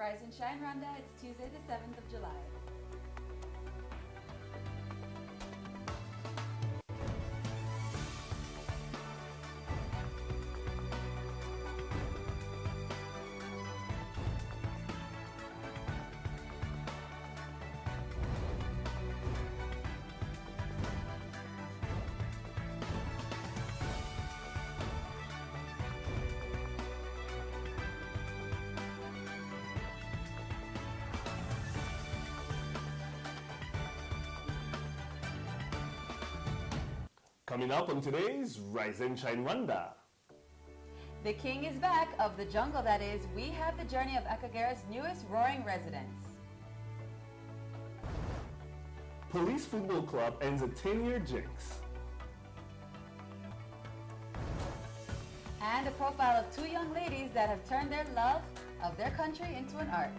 Rise and Shine Rwanda, it's Tuesday the 7th of July. Coming up on today's Rise and Shine Rwanda. The king is back, of the jungle that is. We have the journey of Akagera's newest roaring residents. Police Football Club ends a 10-year jinx. And a profile of two young ladies that have turned their love of their country into an art.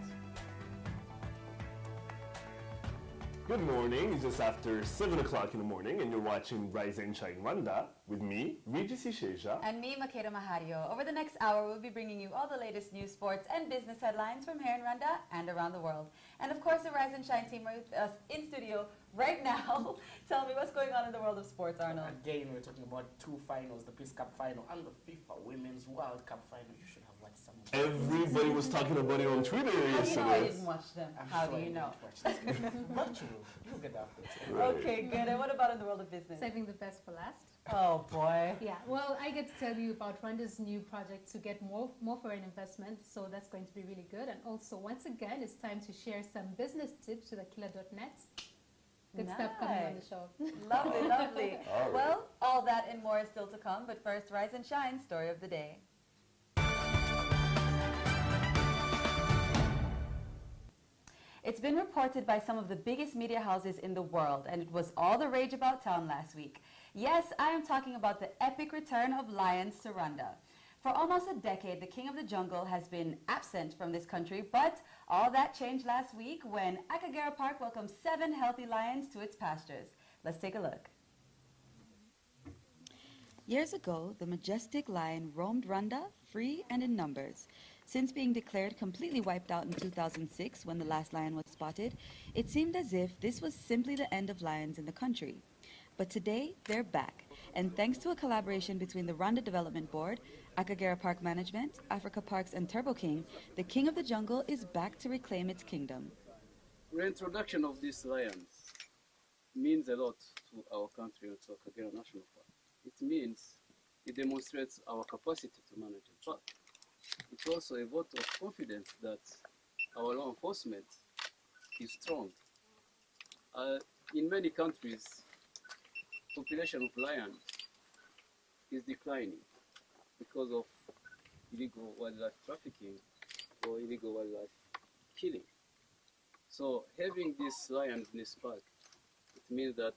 Good morning, it's just after 7 o'clock in the morning and you're watching Rise and Shine Rwanda with me, Regis Isheja. And me, Makeda Mahario. Over the next hour, we'll be bringing you all the latest news, sports, and business headlines from here in Rwanda and around the world. And of course, the Rise and Shine team are with us in studio right now. Tell me what's going on in the world of sports, Arnold. Again, we're talking about two finals, the Peace Cup final and the FIFA Women's World Cup final. You should have watched some of them. Everybody was talking about it on Twitter yesterday. How do you know I didn't watch them? I'm How sure do you know? But you'll get after it. Right. Okay, good. And what about in the world of business? Saving the best for last. Oh, boy. Yeah, well, I get to tell you about Rwanda's new project to get more foreign investment, so that's going to be really good. And also, once again, it's time to share some business tips with Aquila.net. Good stuff coming on the show. Lovely, lovely. All right. Well, all that and more is still to come, but first, Rise and Shine, story of the day. It's been reported by some of the biggest media houses in the world, and it was all the rage about town last week. Yes, I am talking about the epic return of lions to Rwanda. For almost a decade, the king of the jungle has been absent from this country, but all that changed last week when Akagera Park welcomed 7 healthy lions to its pastures. Let's take a look. Years ago, the majestic lion roamed Rwanda free and in numbers. Since being declared completely wiped out in 2006 when the last lion was spotted, it seemed as if this was simply the end of lions in the country. But today, they're back, and thanks to a collaboration between the Rwanda Development Board, Akagera Park Management, Africa Parks, and Turbo King, the king of the jungle is back to reclaim its kingdom. Reintroduction of these lions means a lot to our country and to Akagera National Park. It demonstrates our capacity to manage a park. It's also a vote of confidence that our law enforcement is strong. In many countries, population of lions is declining because of illegal wildlife trafficking or illegal wildlife killing. So having these lions in this park, it means that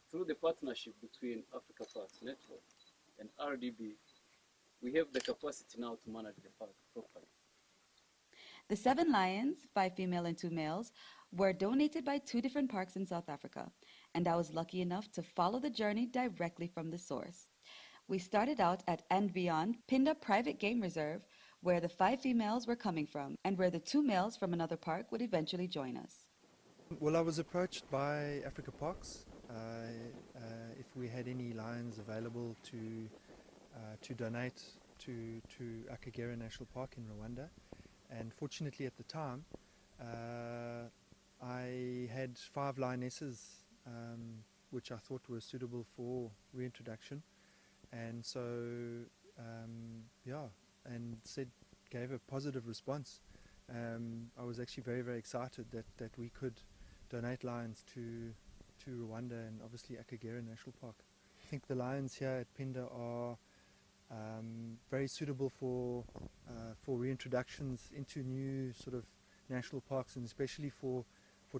through the partnership between Africa Parks Network and RDB, we have the capacity now to manage the park properly. The 7 lions, 5 female and 2 males, were donated by 2 different parks in South Africa, and I was lucky enough to follow the journey directly from the source. We started out at And Beyond Pinda Private Game Reserve, where the 5 females were coming from, and where the 2 males from another park would eventually join us. Well, I was approached by Africa Parks if we had any lions available to donate to Akagera National Park in Rwanda, and fortunately at the time I had 5 lionesses which I thought were suitable for reintroduction, and so gave a positive response. I was actually very, very excited that we could donate lions to Rwanda and obviously Akagera National Park. I think the lions here at Pinda are very suitable for reintroductions into new sort of national parks, and especially for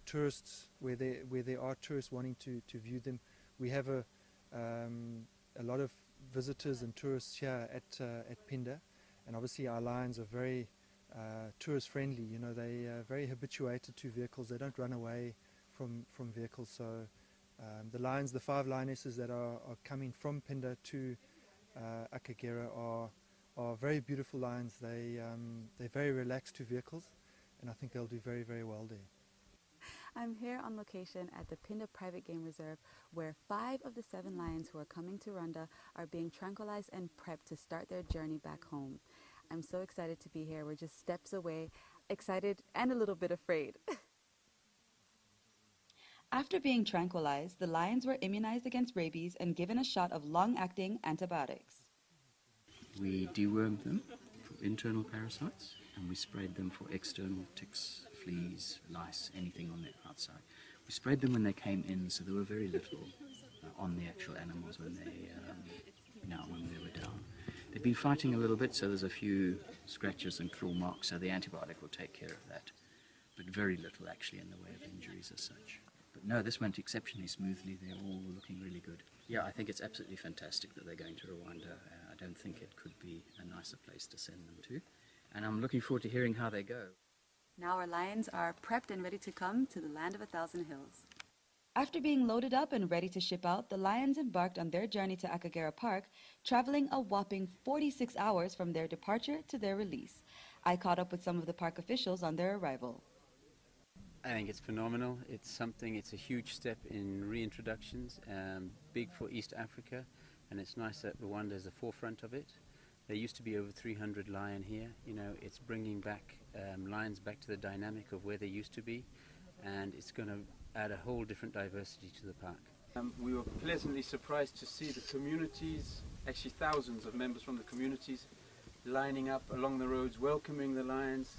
tourists where there are tourists wanting to view them. We have a lot of visitors and tourists here at Pinda, and obviously our lions are very tourist friendly. You know, they are very habituated to vehicles. They don't run away from vehicles. So the lions, the 5 lionesses that are coming from Pinda to Akagera are very beautiful lions. They're very relaxed to vehicles, and I think they'll do very, very well there. I'm here on location at the Pinda Private Game Reserve, where 5 of the 7 lions who are coming to Rwanda are being tranquilized and prepped to start their journey back home. I'm so excited to be here. We're just steps away, excited and a little bit afraid. After being tranquilized, the lions were immunized against rabies and given a shot of long-acting antibiotics. We dewormed them from internal parasites, and we sprayed them for external ticks, fleas, lice, anything on the outside. We sprayed them when they came in, so there were very little on the actual animals when they were down. They've been fighting a little bit, so there's a few scratches and claw marks, so the antibiotic will take care of that. But very little actually in the way of injuries as such. But no, this went exceptionally smoothly. They're all looking really good. Yeah, I think it's absolutely fantastic that they're going to Rwanda. I don't think it could be a nicer place to send them to. And I'm looking forward to hearing how they go. Now our lions are prepped and ready to come to the land of 1,000 hills. After being loaded up and ready to ship out, the lions embarked on their journey to Akagera Park, traveling a whopping 46 hours from their departure to their release. I caught up with some of the park officials on their arrival. I think it's phenomenal. It's a huge step in reintroductions, big for East Africa, and it's nice that Rwanda is the forefront of it. There used to be over 300 lion here. You know, it's bringing back lions back to the dynamic of where they used to be, and it's going to add a whole different diversity to the park. We were pleasantly surprised to see the communities, actually thousands of members from the communities, lining up along the roads, welcoming the lions.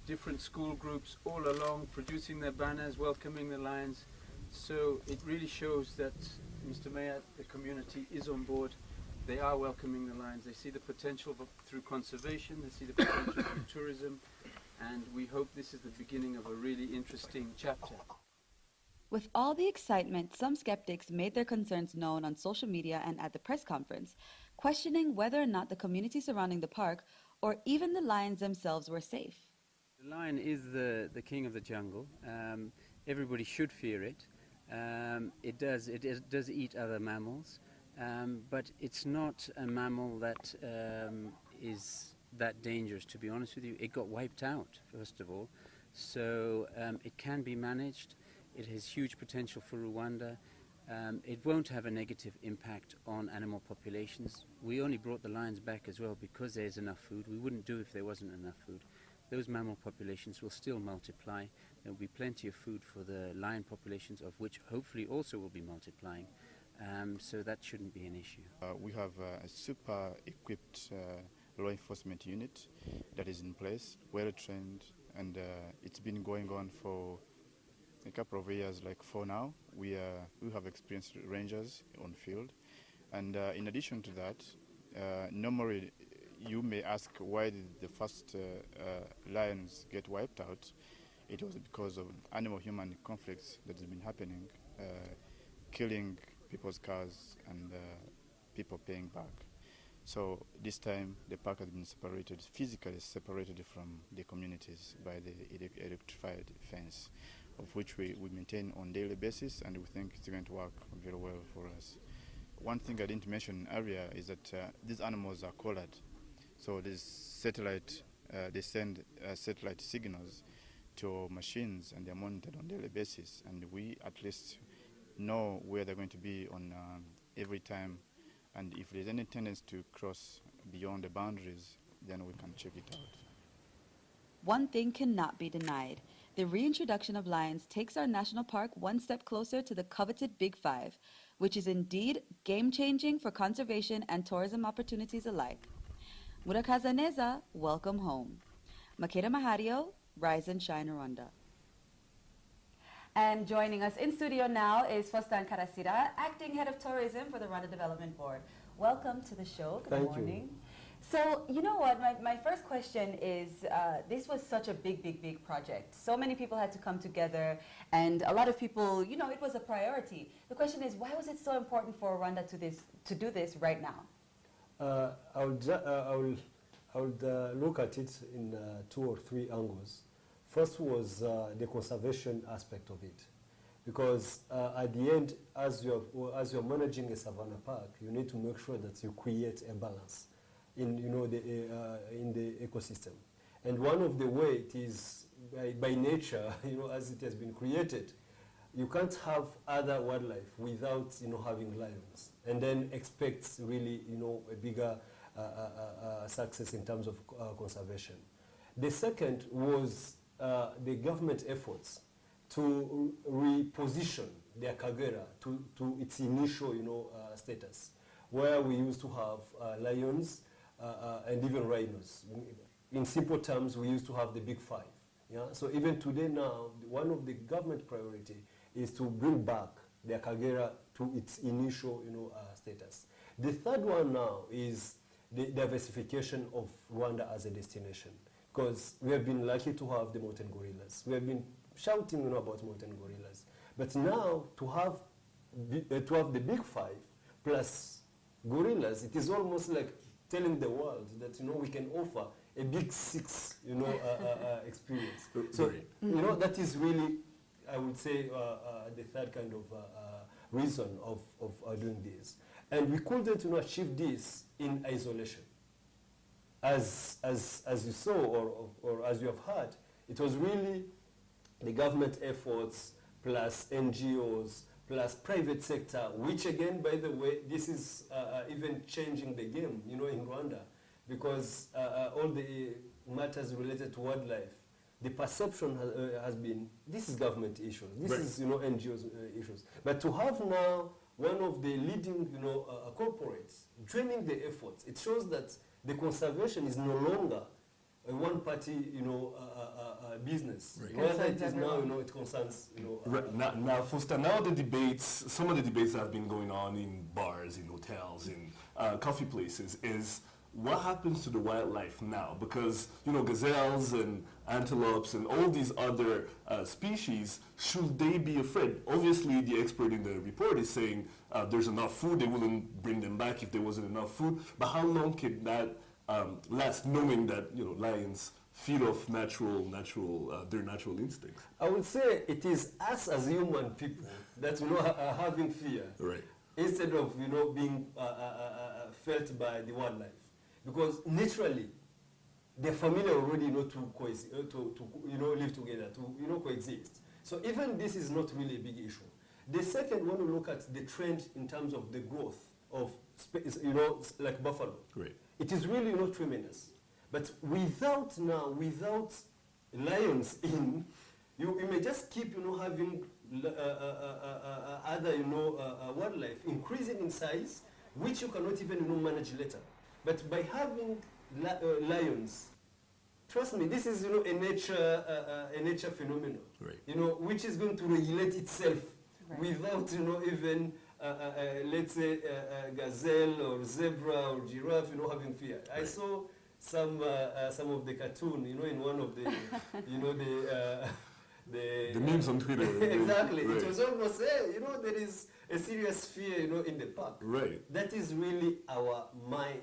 Different school groups all along, producing their banners, welcoming the lions. So it really shows that, Mr. Mayor, the community is on board. They are welcoming the lions. They see the potential through conservation, they see the potential through tourism, and we hope this is the beginning of a really interesting chapter. With all the excitement, some skeptics made their concerns known on social media and at the press conference, questioning whether or not the community surrounding the park or even the lions themselves were safe. The lion is the king of the jungle. Everybody should fear it. It does eat other mammals, but it's not a mammal that is that dangerous, to be honest with you. It got wiped out, first of all, so it can be managed. It has huge potential for Rwanda. It won't have a negative impact on animal populations. We only brought the lions back as well because there's enough food. We wouldn't do if there wasn't enough food. Those mammal populations will still multiply. There will be plenty of food for the lion populations, of which hopefully also will be multiplying. So that shouldn't be an issue. We have a super equipped law enforcement unit that is in place, well trained, and it's been going on for a couple of years, like 4 now. We have experienced rangers on field, and in addition to that, normally you may ask why did the first lions get wiped out. It was because of animal-human conflicts that has been happening, killing people's cars and people paying back. So this time the park has been separated, physically separated from the communities by the electrified fence, of which we maintain on a daily basis, and we think it's going to work very well for us. One thing I didn't mention earlier is that these animals are collared. So this satellite, they send satellite signals to machines, and they're monitored on a daily basis, and we at least know where they're going to be on every time, and if there's any tendency to cross beyond the boundaries, then we can check it out. One thing cannot be denied. The reintroduction of lions takes our national park one step closer to the coveted Big Five, which is indeed game-changing for conservation and tourism opportunities alike. Murakaza Neza, welcome home. Makeda Mahario, Rise and Shine Rwanda. And joining us in studio now is Fostan Karasira, Acting Head of Tourism for the Rwanda Development Board. Welcome to the show. Good morning. So, you know what, my first question is, this was such a big project. So many people had to come together, and a lot of people, you know, it was a priority. The question is, why was it so important for Rwanda to do this right now? I would look at it in 2 or 3 angles. First was the conservation aspect of it, because at the end, as you're managing a savanna park, you need to make sure that you create a balance in the ecosystem. And one of the way it is by nature, as it has been created, you can't have other wildlife without, having lions, and then expect really, a bigger success in terms of conservation. The second was the government efforts to reposition the Akagera to its initial, status, where we used to have lions and even rhinos. In simple terms, we used to have the big five. Yeah? So even today now, one of the government priority is to bring back the Akagera to its initial, status. The third one now is the diversification of Rwanda as a destination, because we have been lucky to have the mountain gorillas. We have been shouting, about mountain gorillas, but now to have the big five plus gorillas, it is almost like telling the world that we can offer a big six, experience. So that is really, I would say, the third kind of reason of doing this. And we couldn't achieve this in isolation. As you saw or as you have heard, it was really the government efforts plus NGOs plus private sector, which again, by the way, this is even changing the game, in Rwanda, because all the matters related to wildlife, the perception has been, this is government issues, this is, NGOs issues. But to have now one of the leading, corporates joining the efforts, it shows that the conservation is no longer a one-party, business. Right. Rather, it is now, it concerns, Right. Now, Foster, now the debates, some of the debates that have been going on in bars, in hotels, in coffee places, is what happens to the wildlife now? Because, gazelles and antelopes and all these other species, should they be afraid? Obviously, the expert in the report is saying there's enough food, they wouldn't bring them back if there wasn't enough food. But how long can that last, knowing that, lions feed off their natural instincts? I would say it is us as human people that, are having fear. Right. Instead of, being felt by the wildlife. Because naturally, they're familiar already, to live together, to coexist. So even this is not really a big issue. The second, when we look at the trend in terms of the growth of, like buffalo, Right. it is really not tremendous. But without lions in, you may just keep, having other, wildlife increasing in size, which you cannot even, manage later. But by having lions, trust me, this is, a nature phenomenon, Right. which is going to regulate itself without, even, let's say, gazelle or zebra or giraffe, having fear. Right. I saw some of the cartoon, in one of the, The memes on Twitter. exactly. Right. It was almost, hey, there is a serious fear, in the park. Right. That is really our mind,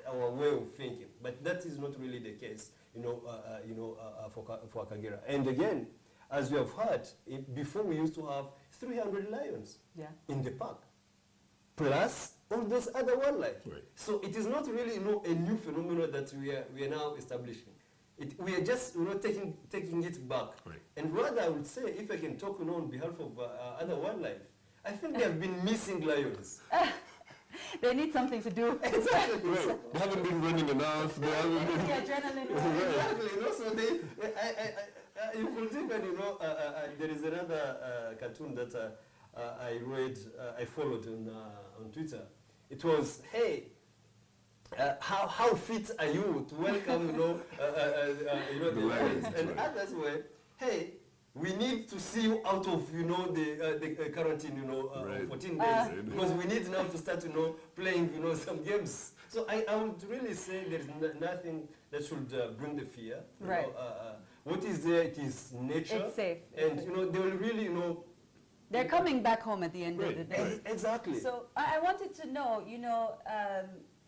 our way of thinking. But that is not really the case, for Akagera. And again, as you have heard, before we used to have 300 lions in the park, plus all those other wildlife. Right. So it is not really, a new phenomenon that we are now establishing. We are just, taking it back. Right. And rather, I would say, if I can talk, on behalf of other wildlife, I think they have been missing lions. They need something to do. Exactly. Right. They haven't been running enough. They haven't been. The adrenaline. Exactly. So you could even, there is another cartoon that I read, I followed on Twitter. It was, hey, how fit are you to welcome, the lions? And right. others were, hey, we need to see you out of, the quarantine, Right. 14 days, because we need now to start, playing, some games. So I would really say there is nothing that should bring the fear. Right. What is there? It is nature. It's safe. And they will really, They're coming back home at the end of the day. Exactly. So I wanted to know,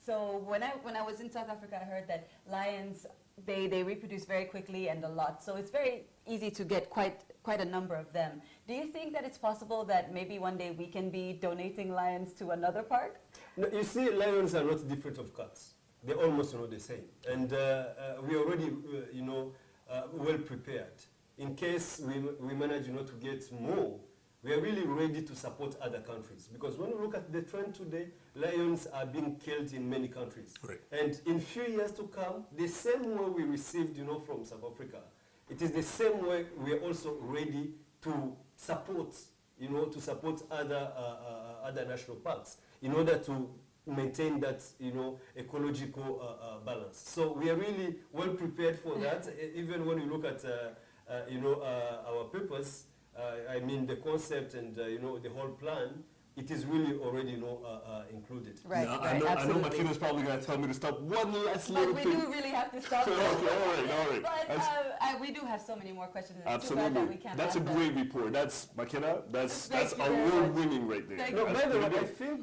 so when I was in South Africa, I heard that lions, they reproduce very quickly and a lot. So it's very easy to get quite a number of them. Do you think that it's possible that maybe one day we can be donating lions to another park? No, you see, lions are not different of cats. They're almost the same. And we are already, well prepared. in case we manage, to get more, we are really ready to support other countries. Because when you look at the trend today, lions are being killed in many countries. Right. And in few years to come, the same way we received, from South Africa, it is the same way we are also ready to support, other national parks in order to maintain that, ecological balance. So we are really well prepared for that. Even when you look at, our purpose, the concept and, the whole plan, it is really already, included. Right, Now, right, I know absolutely. Makina's probably going to tell me to stop one last But little we thing. do really have to stop. Okay, all right. But we do have so many more questions. And it's too bad Absolutely. that we can't That's a ask them. great report. That's, Makina, that's Thank you very award much. winning right there. Thank No, you. by That's the way, pretty I good. feel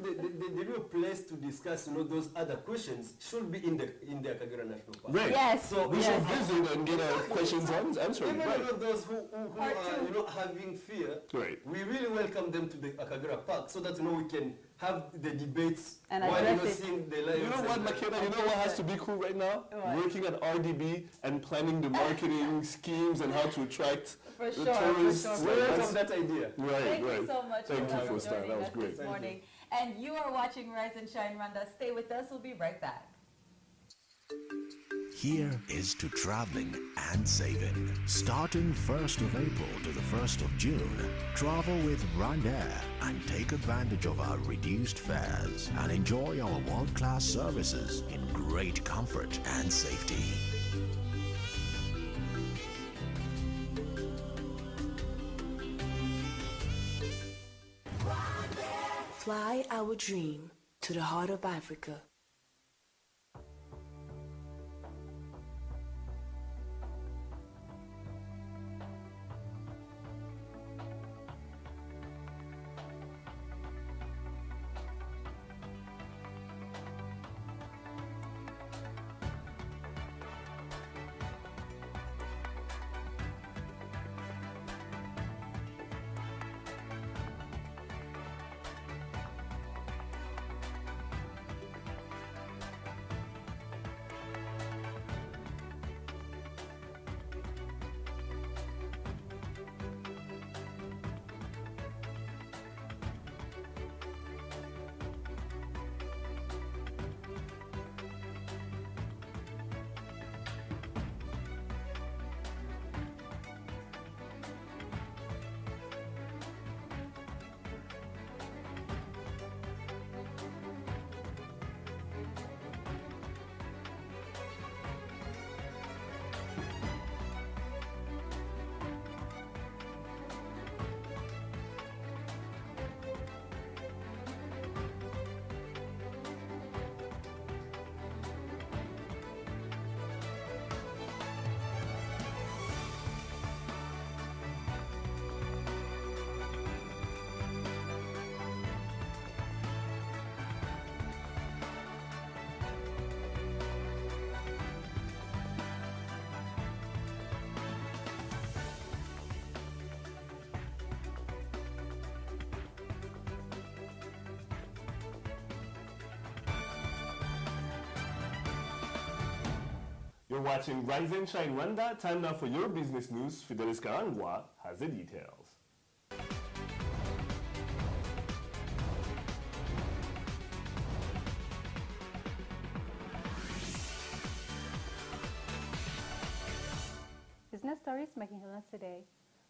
the real place to discuss, those other questions should be in the Akagera National Park. Right. Yes. So We should visit and get our questions answered. Even Right. those who Part are, two. having fear, Right. we really welcome them to the Akagera Park so that, we can have the debates And while, address it. seeing the lions. You know what, and, Makena? You know what has to be cool right now? What? Working at RDB and planning the marketing schemes and how to attract For the sure, for tourists. sure, we for welcome That's- that idea. Right, Thank right. you so much Thank you for for that. joining That was us great. this Thank you. morning. And you are watching Rise and Shine Rwanda. Stay with us. We'll be right back. Here is to traveling and saving. Starting 1st of April to the 1st of June, travel with Rwandair and take advantage of our reduced fares and enjoy our world-class services in great comfort and safety. Fly our dream to the heart of Africa. You're watching Rise and Shine Rwanda. Time now for your business news. Fidelis Karangwa has the details. Business stories making headlines today.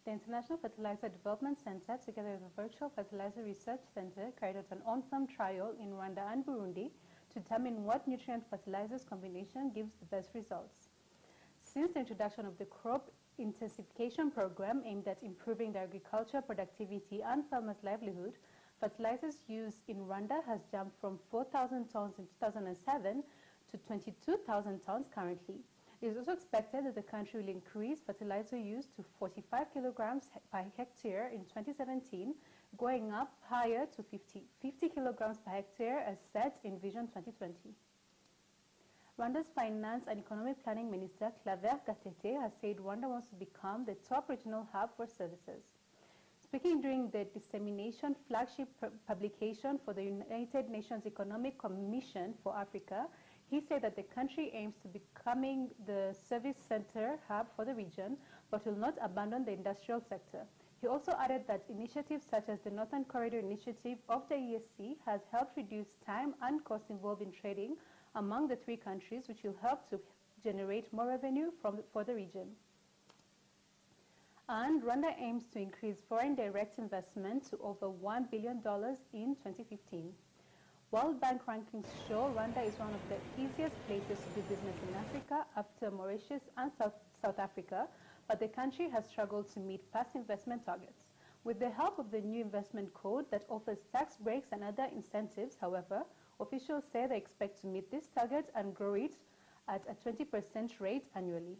The International Fertilizer Development Center, together with the Virtual Fertilizer Research Center, carried out an on-farm trial in Rwanda and Burundi to determine what nutrient fertilizers combination gives the best results. Since the introduction of the crop intensification program aimed at improving the agricultural productivity and farmers' livelihood, fertilizers used in Rwanda has jumped from 4,000 tons in 2007 to 22,000 tons currently. It is also expected that the country will increase fertilizer use to 45 kilograms per hectare in 2017, going up higher to 50 kilograms per hectare as set in Vision 2020. Rwanda's Finance and Economic Planning Minister, Claver Gatete, has said Rwanda wants to become the top regional hub for services. Speaking during the dissemination flagship publication for the United Nations Economic Commission for Africa, he said that the country aims to becoming the service center hub for the region, but will not abandon the industrial sector. He also added that initiatives such as the Northern Corridor Initiative of the ESC has helped reduce time and cost involved in trading among the three countries, which will help to generate more revenue for the region. And Rwanda aims to increase foreign direct investment to over $1 billion in 2015. World Bank rankings show Rwanda is one of the easiest places to do business in Africa after Mauritius and South Africa, but the country has struggled to meet past investment targets. With the help of the new investment code that offers tax breaks and other incentives, however, officials say they expect to meet this target and grow it at a 20% rate annually.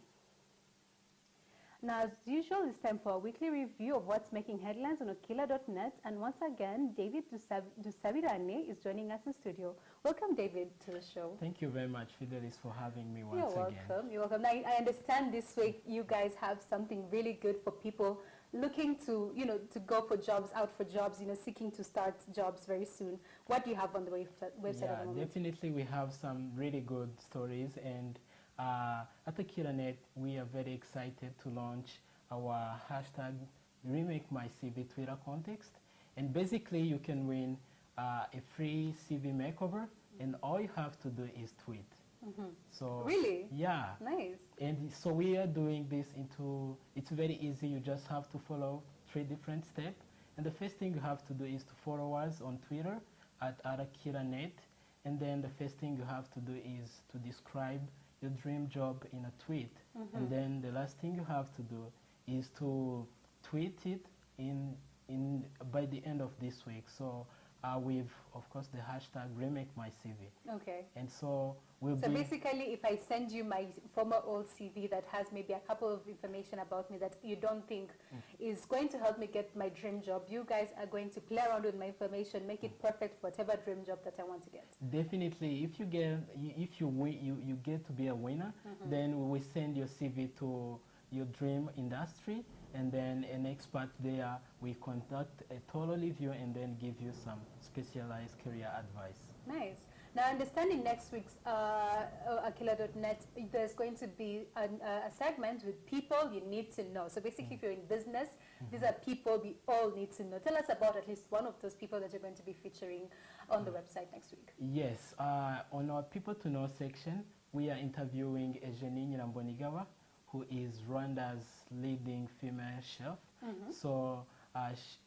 Now, as usual, it's time for a weekly review of what's making headlines on Okila.net. And once again, David Dusabirane is joining us in studio. Welcome, David, to the show. Thank you very much, Fidelis, for having me once You're again. welcome. You're welcome. Now, I understand this week you guys have something really good for people looking to, to go for jobs, out for jobs, seeking to start jobs very soon. What do you have on the website at the moment? Definitely we have some really good stories, and at Okila.net we are very excited to launch our hashtag Remake My CV Twitter contest, and basically you can win a free CV makeover, and all you have to do is tweet. So really? Yeah. Nice. And so we are doing this it's very easy. You just have to follow 3 different steps. And the first thing you have to do is to follow us on Twitter at Okila.net. And then the first thing you have to do is to describe your dream job in a tweet. And then the last thing you have to do is to tweet it by the end of this week. So with, of course, the hashtag Remake My CV. Okay. And so basically, if I send you my former old CV that has maybe a couple of information about me that you don't think is going to help me get my dream job, you guys are going to play around with my information, make it perfect for whatever dream job that I want to get. Definitely, if you get to be a winner, then we will send your CV to your dream industry, and then an expert there will conduct a total review and then give you some specialized career advice. Nice. Now, understanding next week's Okila.net, there's going to be a segment with people you need to know. So basically, if you're in business, these are people we all need to know. Tell us about at least one of those people that you're going to be featuring on the website next week. Yes. On our People to Know section, we are interviewing Eugenie Nyirambonigawa, who is Rwanda's leading female chef. So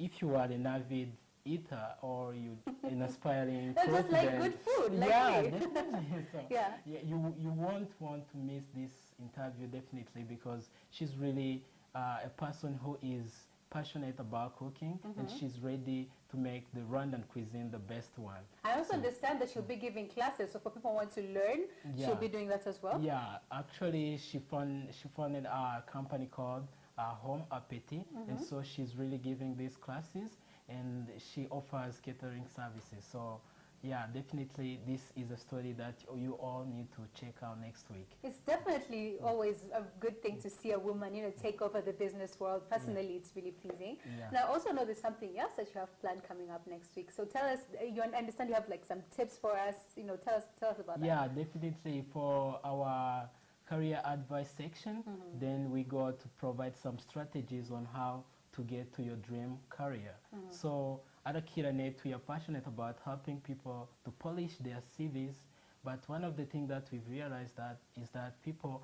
if you are an avid eater or you an aspiring cook, just like good food, like yeah, me. definitely. So, yeah, you won't want to miss this interview, definitely, because she's really a person who is passionate about cooking, and she's ready to make the Rwandan cuisine the best one. I also understand that she'll be giving classes, so for people who want to learn, she'll be doing that as well. Yeah, actually, she founded a company called Home Appetit, and so she's really giving these classes, and she offers catering services. So yeah, definitely this is a story that you all need to check out next week. It's definitely always a good thing to see a woman, take over the business world. Personally, it's really pleasing. Yeah. And I also know there's something else that you have planned coming up next week. So tell us, I understand you have like some tips for us. Tell us about that. Yeah, definitely. For our career advice section, then we go to provide some strategies on how to get to your dream career. So at Okila.net, we are passionate about helping people to polish their CVs, but one of the things that we've realized is that people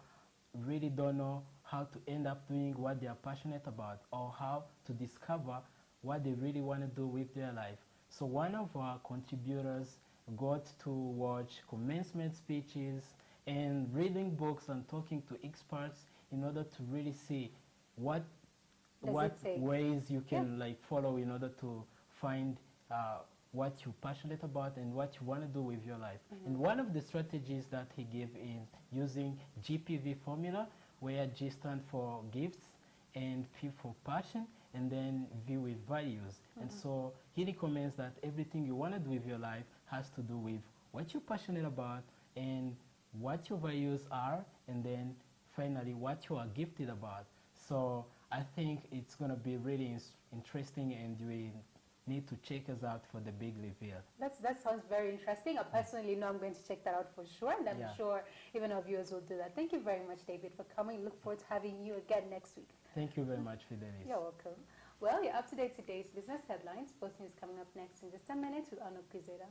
really don't know how to end up doing what they are passionate about, or how to discover what they really want to do with their life. So one of our contributors got to watch commencement speeches and reading books and talking to experts in order to really see what ways you can follow in order to find what you're passionate about and what you want to do with your life. And one of the strategies that he gave is using GPV formula, where G stands for gifts and P for passion, and then V with values. And so he recommends that everything you want to do with your life has to do with what you're passionate about and what your values are, and then finally what you are gifted about. So I think it's going to be really interesting, and we need to check us out for the big reveal. That sounds very interesting. I personally know I'm going to check that out for sure, and I'm sure even our viewers will do that. Thank you very much, David, for coming. Look forward to having you again next week. Thank you very much, Fidelis. You're welcome. Well, you're up to date today's business headlines. Sports news coming up next in just 10 minutes with Arno Pizera.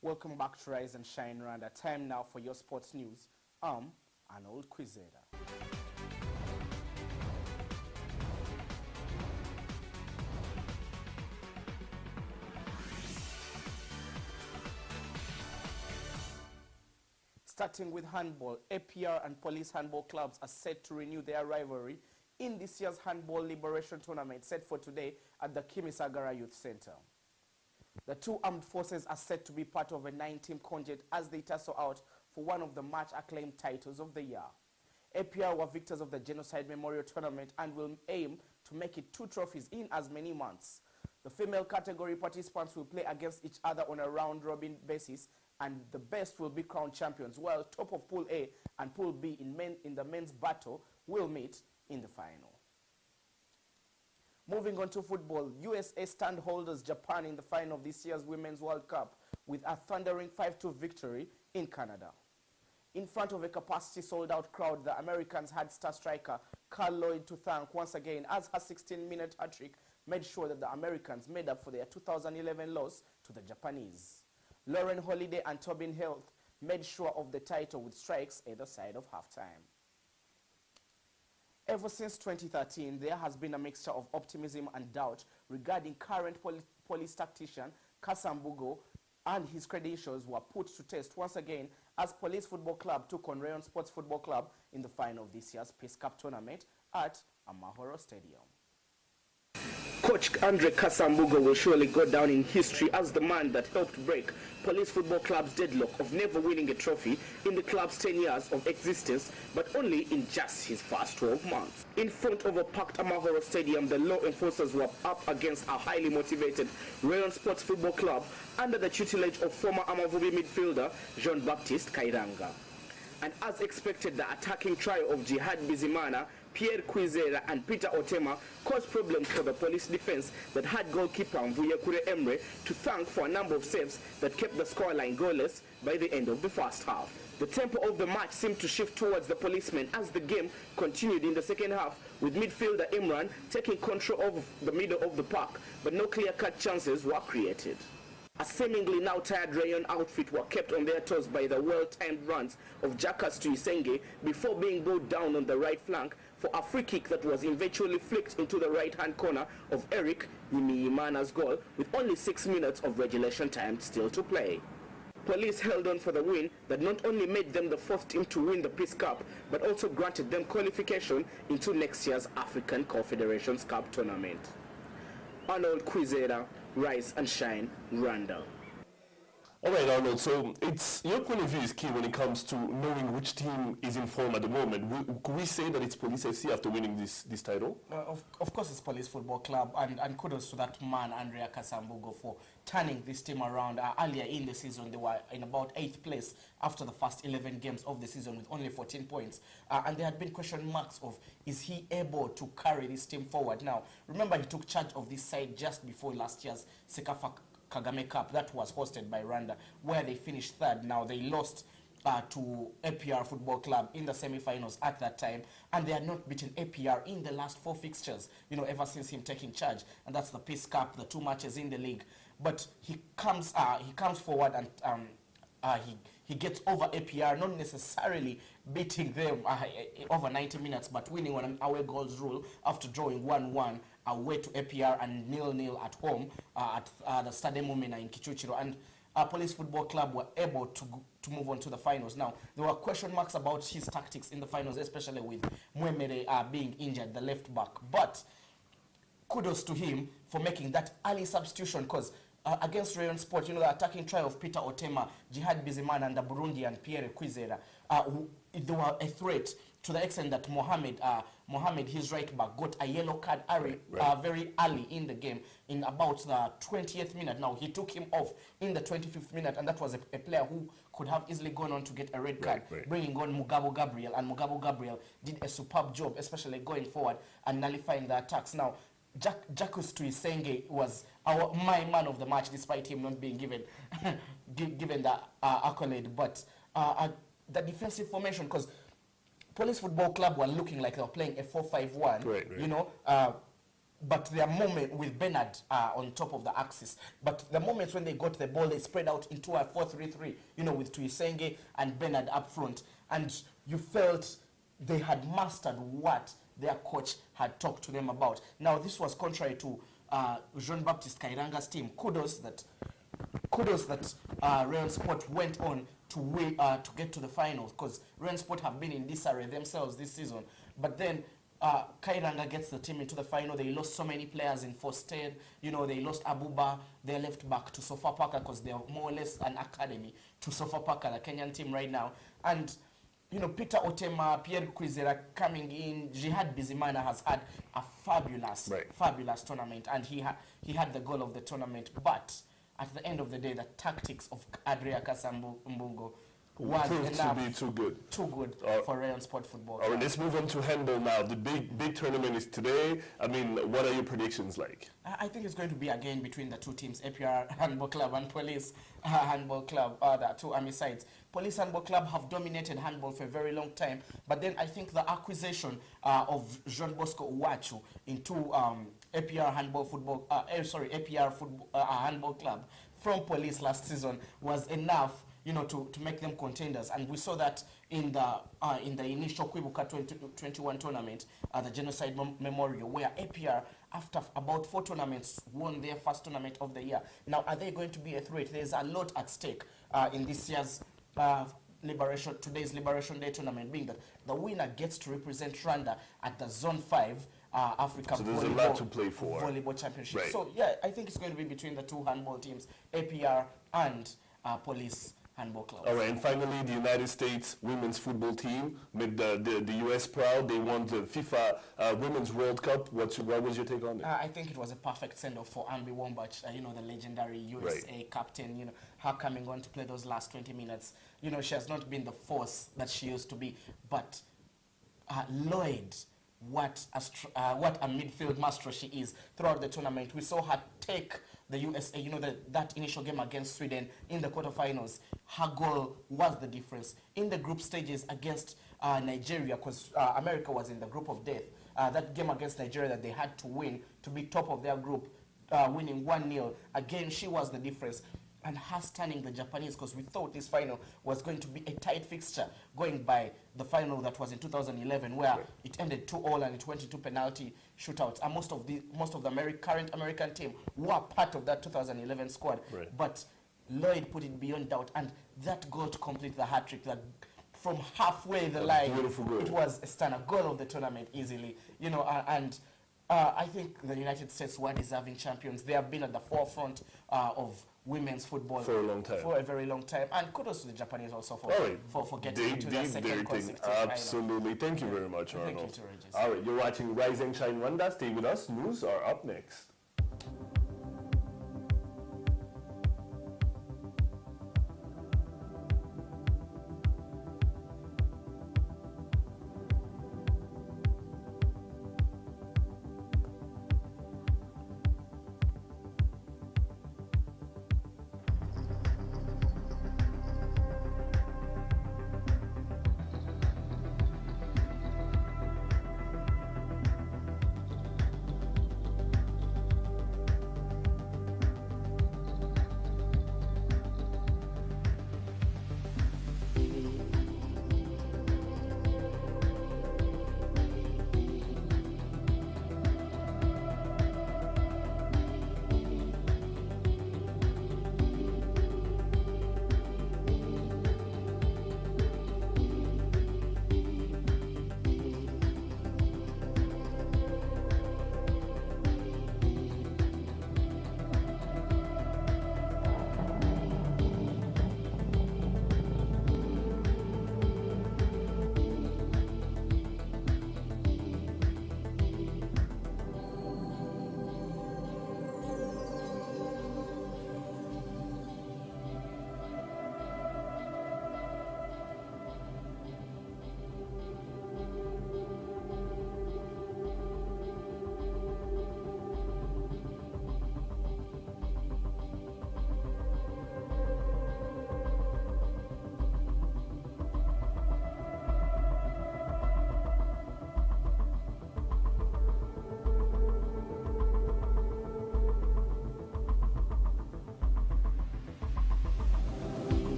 Welcome back to Rise and Shine Rwanda. Time now for your sports news. Arnold Quizera. Starting with handball, APR and police handball clubs are set to renew their rivalry in this year's Handball Liberation Tournament set for today at the Kimisagara Youth Center. The two armed forces are set to be part of a 9-team contingent as they tussle out for one of the much-acclaimed titles of the year. APR were victors of the Genocide Memorial Tournament and will aim to make it 2 trophies in as many months. The female category participants will play against each other on a round-robin basis, and the best will be crowned champions, while top of Pool A and Pool B in the men's battle will meet in the final. Moving on to football, USA stand holders Japan in the final of this year's Women's World Cup with a thundering 5-2 victory in Canada. In front of a capacity sold-out crowd, the Americans had star striker Carl Lloyd to thank once again as her 16-minute hat-trick made sure that the Americans made up for their 2011 loss to the Japanese. Lauren Holiday and Tobin Heath made sure of the title with strikes either side of halftime. Ever since 2013, there has been a mixture of optimism and doubt regarding current police tactician Kasambugo, and his credentials were put to test once again as Police Football Club took on Rayon Sports Football Club in the final of this year's Peace Cup tournament at Amahoro Stadium. Coach Andre Kasambugo will surely go down in history as the man that helped break Police Football Club's deadlock of never winning a trophy in the club's 10 years of existence, but only in just his first 12 months. In front of a packed Amahoro Stadium, the law enforcers were up against a highly motivated Rayon Sports Football Club under the tutelage of former Amavubi midfielder Jean-Baptiste Kairanga. And as expected, the attacking trio of Jihad Bizimana, Pierre Quizera and Peter Otema caused problems for the police defense that had goalkeeper Mvuyekure Emre to thank for a number of saves that kept the scoreline goalless by the end of the first half. The tempo of the match seemed to shift towards the policemen as the game continued in the second half, with midfielder Imran taking control of the middle of the park, but no clear-cut chances were created. A seemingly now tired Rayon outfit were kept on their toes by the well-timed runs of Jackas to Isenge before being bowed down on the right flank for a free kick that was eventually flicked into the right-hand corner of Eric Yimiyimana's goal with only 6 minutes of regulation time still to play. Police held on for the win that not only made them the fourth team to win the Peace Cup, but also granted them qualification into next year's African Confederations Cup tournament. Arnold Kwizera, Rise and Shine, Rwanda. All right, Arnold, so your point of view is key when it comes to knowing which team is in form at the moment. Could we say that it's Police FC after winning this title? Of course it's Police Football Club, and kudos to that man, Andrea Kasambugo, for turning this team around. Earlier in the season, they were in about 8th place after the first 11 games of the season with only 14 points. And there had been question marks of, is he able to carry this team forward? Now, remember he took charge of this side just before last year's Sekafa Kagame Cup that was hosted by Rwanda, where they finished third. Now they lost to APR Football Club in the semi-finals at that time, and they had not beaten APR in the last 4 fixtures, ever since him taking charge, and that's the Peace Cup, the 2 matches in the league. But he comes forward and he gets over APR, not necessarily beating them over 90 minutes, but winning on an away goals rule after drawing 1-1 away to APR and 0-0 at home at the Stade Mumena in Kichuchiro. And Police Football Club were able to move on to the finals. Now, there were question marks about his tactics in the finals, especially with Mwemere being injured, the left back. But kudos to him for making that early substitution, because against Rayon Sport, the attacking try of Peter Otema, Jihad Bizimana, and the Burundian Pierre Kwizera, they were a threat to the extent that Mohamed, his right back, got a yellow card very early in the game, in about the 20th minute. Now, he took him off in the 25th minute, and that was a player who could have easily gone on to get a red card, bringing on Mugabo Gabriel, and Mugabo Gabriel did a superb job, especially going forward and nullifying the attacks. Now, Jacques Tuisenge was my man of the match, despite him not being given the accolade. But the defensive formation, because Police Football Club were looking like they were playing a 4-5-1, but their moment with Bernard on top of the axis. But the moments when they got the ball, they spread out into a 4-3-3, with Tuisenge and Bernard up front. And you felt they had mastered what their coach had talked to them about. Now, this was contrary to Jean-Baptiste Kairanga's team. Kudos that Rayon Sport went on to get to the finals, because Rayon Sport have been in disarray themselves this season. But then Kairanga gets the team into the final. They lost so many players in Forsted. They lost Abuba, their left back, to Sofapaka, because they're more or less an academy to Sofapaka, the Kenyan team right now. And Peter Otema, Pierre Kwizera coming in. Jihad Bizimana has had a fabulous tournament, and he had the goal of the tournament. But at the end of the day, the tactics of Andrea Kasambugo was enough to be too good for Rayon Sport Football. All right, let's move on to handball now. The big tournament is today. I mean, what are your predictions like? I think it's going to be again between the two teams, APR Handball Club and Police Handball Club, the two army sides. Police Handball Club have dominated handball for a very long time, but then I think the acquisition of Jean Bosco Uwachu into APR Handball Club from Police last season was enough, to make them contenders. And we saw that in the initial Kwibuka 2021 tournament, the Genocide Memorial, where APR, after about 4 tournaments, won their first tournament of the year. Now, are they going to be a threat? There's a lot at stake in this year's today's Liberation Day tournament, being that the winner gets to represent Rwanda at the Zone 5 Africa so there's a lot to play for. Volleyball Championship. So, yeah, I think it's going to be between the two handball teams, APR and Police Handball Club. All right, and finally, the United States women's football team made the U.S. proud. They won the FIFA Women's World Cup. What was your take on it? I think it was a perfect send-off for Ambi Wombach, the legendary USA captain, her coming on to play those last 20 minutes. She has not been the force that she used to be, but Lloyd, what a midfield maestro she is throughout the tournament. We saw her take the USA, that initial game against Sweden in the quarterfinals, her goal was the difference. In the group stages against Nigeria, because America was in the group of death, that game against Nigeria that they had to win to be top of their group, winning 1-0. Again, she was the difference. And her stunning the Japanese, because we thought this final was going to be a tight fixture, going by the final that was in 2011, where it ended 2-2 and it went into penalty shootouts. And most of the current American team were part of that 2011 squad. Right. But Lloyd put it beyond doubt, and that goal to complete the hat-trick, that from halfway the line, it was a stunner goal of the tournament easily. I think the United States were deserving champions. They have been at the forefront of women's football for a long time. For a very long time. And kudos to the Japanese also for getting into their second consecutive Absolutely. Thank you very much, Arnold. Thank you to Regis. All right, you're watching Rise and Shine Rwanda. Stay with us. News are up next.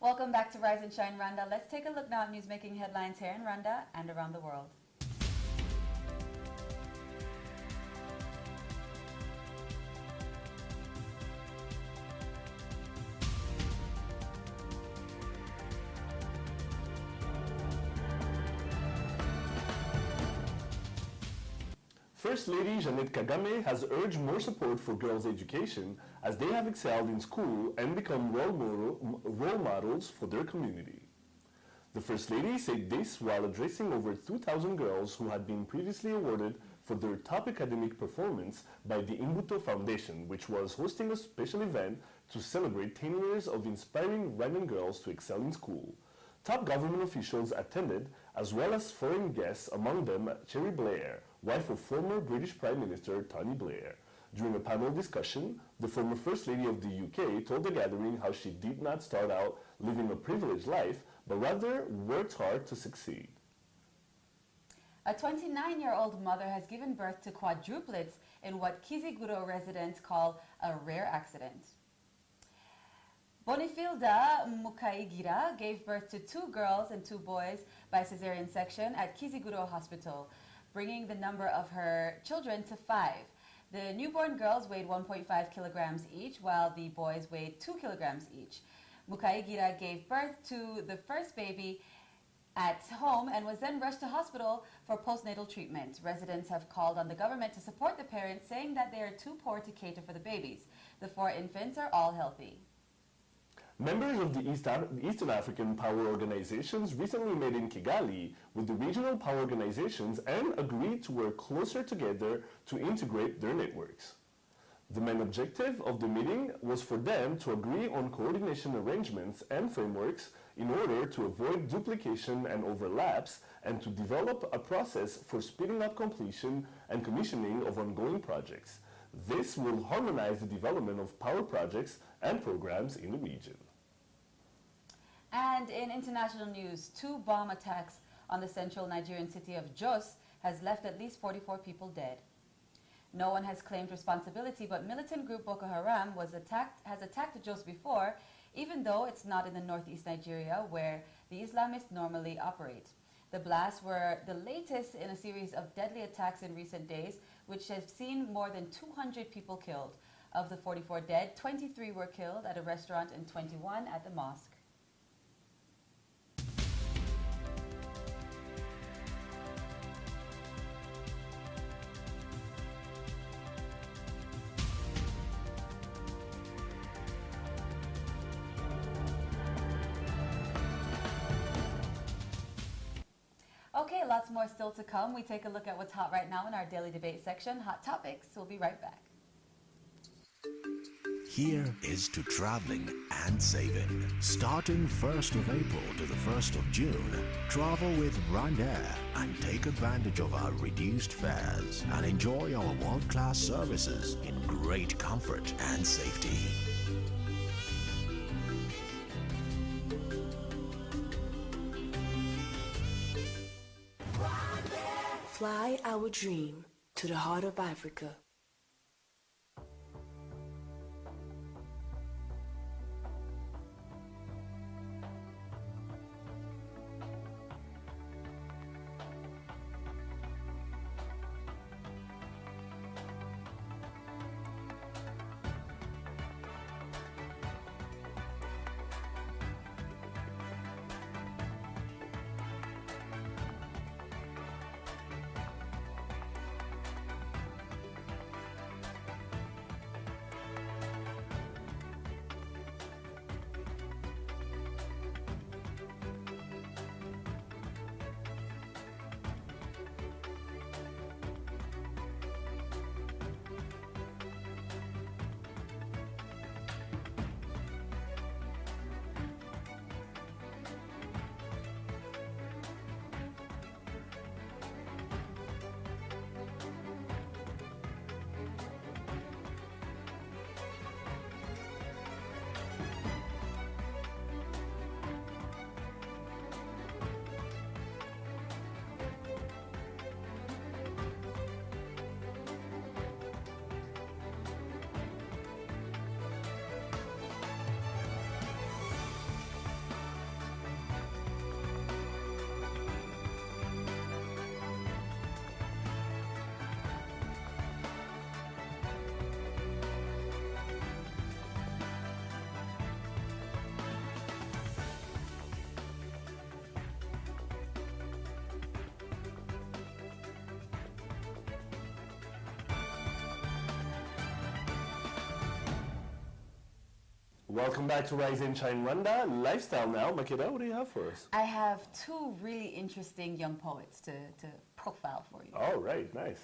Welcome back to Rise and Shine Rwanda. Let's take a look now at news making headlines here in Rwanda and around the world. First Lady Jeannette Kagame has urged more support for girls' education as they have excelled in school and become role models for their community. The First Lady said this while addressing over 2,000 girls who had been previously awarded for their top academic performance by the Imbuto Foundation, which was hosting a special event to celebrate 10 years of inspiring Rwandan girls to excel in school. Top government officials attended, as well as foreign guests, among them Cherie Blair, wife of former British Prime Minister Tony Blair. During a panel discussion, the former First Lady of the UK told the gathering how she did not start out living a privileged life, but rather worked hard to succeed. A 29-year-old mother has given birth to quadruplets in what Kiziguro residents call a rare accident. Bonifilda Mukaigira gave birth to 2 girls and 2 boys by cesarean section at Kiziguro Hospital. bringing the number of her children to 5. The newborn girls weighed 1.5 kilograms each, while the boys weighed 2 kilograms each. Mukaigira gave birth to the first baby at home and was then rushed to hospital for postnatal treatment. Residents have called on the government to support the parents, saying that they are too poor to cater for the babies. The 4 infants are all healthy. Members of the Eastern African power organizations recently met in Kigali with the regional power organizations and agreed to work closer together to integrate their networks. The main objective of the meeting was for them to agree on coordination arrangements and frameworks in order to avoid duplication and overlaps and to develop a process for speeding up completion and commissioning of ongoing projects. This will harmonize the development of power projects and programs in the region. And in international news, 2 bomb attacks on the central Nigerian city of Jos has left at least 44 people dead. No one has claimed responsibility, but militant group Boko Haram has attacked Jos before, even though it's not in the northeast Nigeria where the Islamists normally operate. The blasts were the latest in a series of deadly attacks in recent days, which have seen more than 200 people killed. Of the 44 dead, 23 were killed at a restaurant and 21 at the mosque. Okay, lots more still to come. We take a look at what's hot right now in our daily debate section, Hot Topics. We'll be right back. Here is to traveling and saving. Starting 1st of April to the 1st of June, travel with Rwanda and take advantage of our reduced fares and enjoy our world-class services in great comfort and safety. Fly our dream to the heart of Africa. Welcome back to Rise and Shine Rwanda. Lifestyle now. Makeda, what do you have for us? I have 2 really interesting young poets to profile for you. All right, nice.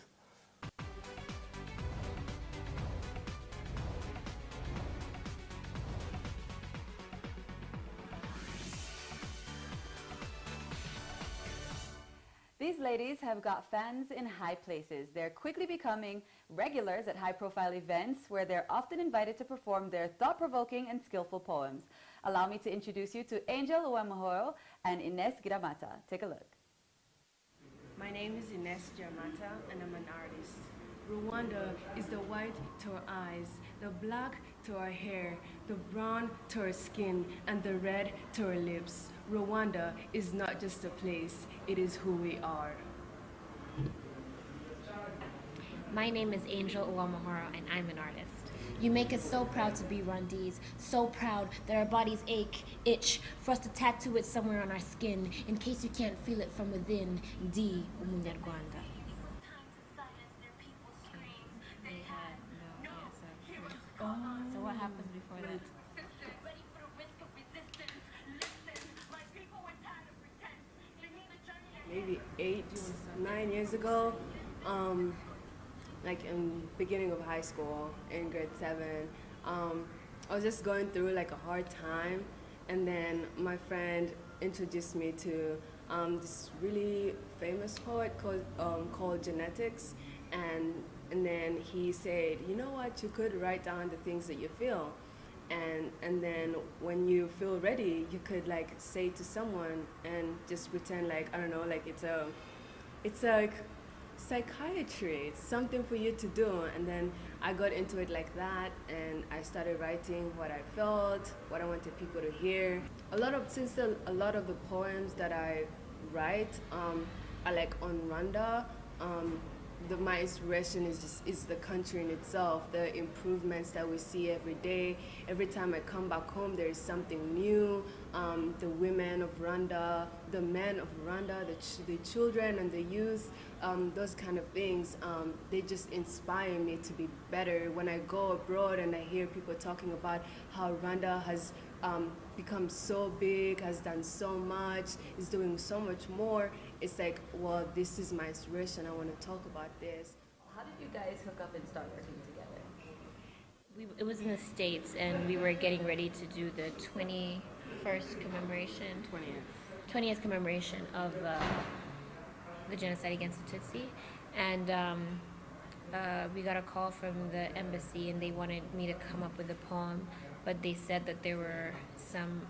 These ladies have got fans in high places. They're quickly becoming regulars at high-profile events where they're often invited to perform their thought-provoking and skillful poems. Allow me to introduce you to Angel Uwamahoro and Ines Giramata. Take a look. My name is Ines Giramata and I'm an artist. Rwanda is the white to our eyes, the black to our hair, the brown to our skin, and the red to our lips. Rwanda is not just a place, it is who we are. My name is Angel Uwamahoro, and I'm an artist. You make us so proud to be Rwandese, so proud that our bodies ache, itch, for us to tattoo it somewhere on our skin, in case you can't feel it from within. Ndi Umunyarwanda. So what happens before that? Maybe 8, 9 years ago, like in beginning of high school, in grade 7, I was just going through like a hard time, and then my friend introduced me to this really famous poet called Genetics, and then he said, you know what, you could write down the things that you feel, and then when you feel ready, you could like say to someone and just pretend like, I don't know, like it's like psychiatry. It's something for you to do. And then I got into it like that, and I started writing what I felt, what I wanted people to hear. A lot of the poems that I write are like on Rwanda. My inspiration is the country in itself, the improvements that we see every day. Every time I come back home, there is something new. The women of Rwanda, the men of Rwanda, the children and the youth, those kind of things, they just inspire me to be better. When I go abroad and I hear people talking about how Rwanda has become so big, has done so much, is doing so much more, it's like, well, this is my inspiration. I want to talk about this. How did you guys hook up and start working together? It was in the States, and we were getting ready to do the 21st commemoration, 20th commemoration of the genocide against the Tutsi, and we got a call from the embassy, and they wanted me to come up with a poem, but they said that there were some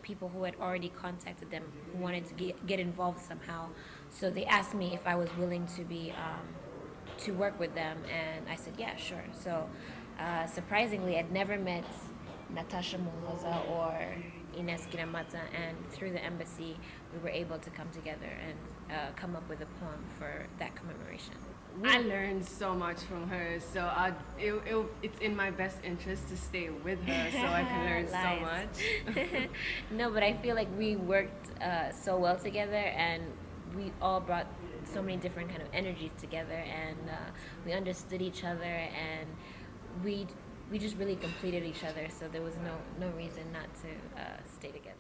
people who had already contacted them who wanted to get involved somehow. So they asked me if I was willing to be to work with them, and I said, yeah, sure. So surprisingly, I'd never met Natasha Muhoza or Ines Giramata, and through the embassy, we were able to come together and come up with a poem for that commemoration. I learned so much from her, so it's in my best interest to stay with her so I can learn so much. No, but I feel like we worked so well together, and we all brought so many different kind of energies together, and we understood each other, and we just really completed each other, so there was no reason not to stay together.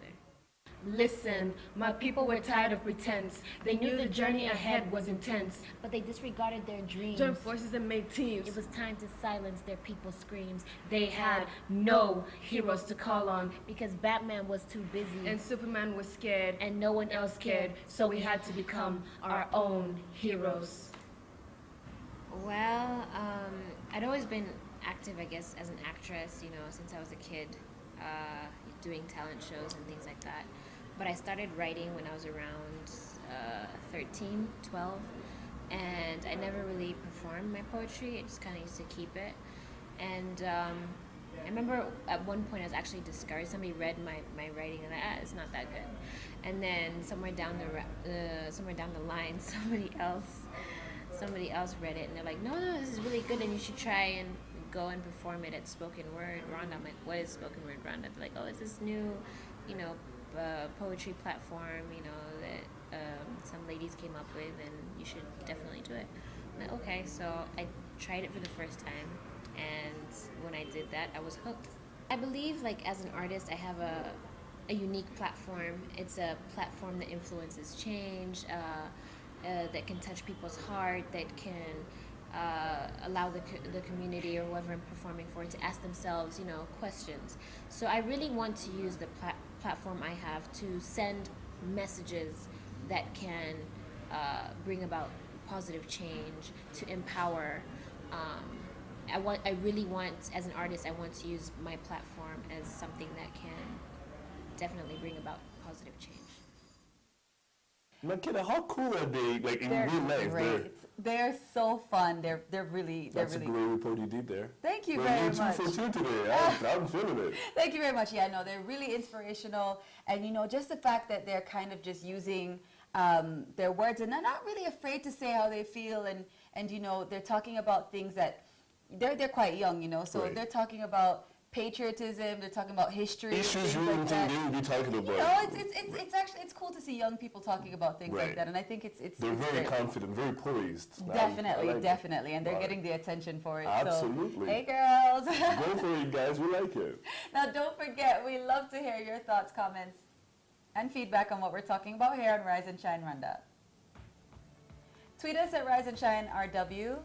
Listen, my people were tired of pretense. They knew the journey ahead was intense, but they disregarded their dreams. Joined forces and made teams. It was time to silence their people's screams. They had no heroes to call on, because Batman was too busy, and Superman was scared, and no one else cared. So we had to become our own heroes. Well, I'd always been active, I guess, as an actress, since I was a kid, doing talent shows and things like that. But I started writing when I was around 13, 12, and I never really performed my poetry. I just kind of used to keep it. And I remember at one point I was actually discouraged. Somebody read my writing and it's not that good. And then somewhere down the line, somebody else read it, and they're like, no, this is really good, and you should try and go and perform it at Spoken Word Rwanda. I'm like, what is Spoken Word Rwanda? They're like, oh, it's this new, poetry platform, that some ladies came up with, and you should definitely do it. I'm like, okay, so I tried it for the first time, and when I did that, I was hooked. I believe, as an artist, I have a unique platform. It's a platform that influences change, that can touch people's heart, that can allow the community or whoever I'm performing for to ask themselves, questions. So I really want to use the platform I have to send messages that can bring about positive change, to empower. I really want, as an artist, I want to use my platform as something that can definitely bring about positive change. Makeda, how cool are they, in real life? Great. They're so fun. They're really. That's a great report you did there. Thank you very much. You're 2 for 2 today. I'm feeling it. Thank you very much. Yeah, no, they're really inspirational, and just the fact that they're kind of just using their words, and they're not really afraid to say how they feel, and they're talking about things that they're quite young, so Right. they're talking about patriotism, they're talking about history, Issues things you like wouldn't that. think they would be talking about. It's actually cool to see young people talking about things like Right. that, and I think it's They're very great. confident, very poised. Definitely, I like it. definitely, and they're Right. getting the attention for it. Absolutely. So, hey girls. Go for it, guys. We like it. Now, don't forget, we love to hear your thoughts, comments, and feedback on what we're talking about here on Rise and Shine Rwanda. Tweet us at Rise and Shine RW.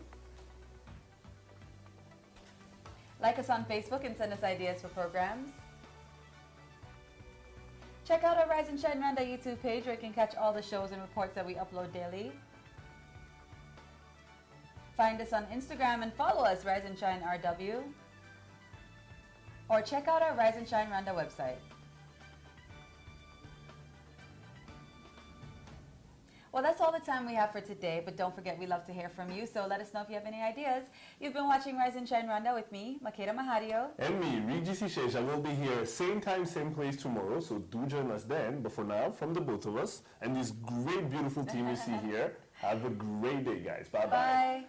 Like us on Facebook and send us ideas for programs. Check out our Rise and Shine Rwanda YouTube page where you can catch all the shows and reports that we upload daily. Find us on Instagram and follow us, Rise and Shine RW. Or check out our Rise and Shine Rwanda website. Well, that's all the time we have for today, but don't forget we love to hear from you, so let us know if you have any ideas. You've been watching Rise and Shine Rwanda with me, Makeda Mahario. And me, Regis Sheja, will be here same time, same place tomorrow, so do join us then. But for now, from the both of us and this great, beautiful team you see here, have a great day, guys. Bye-bye. Bye.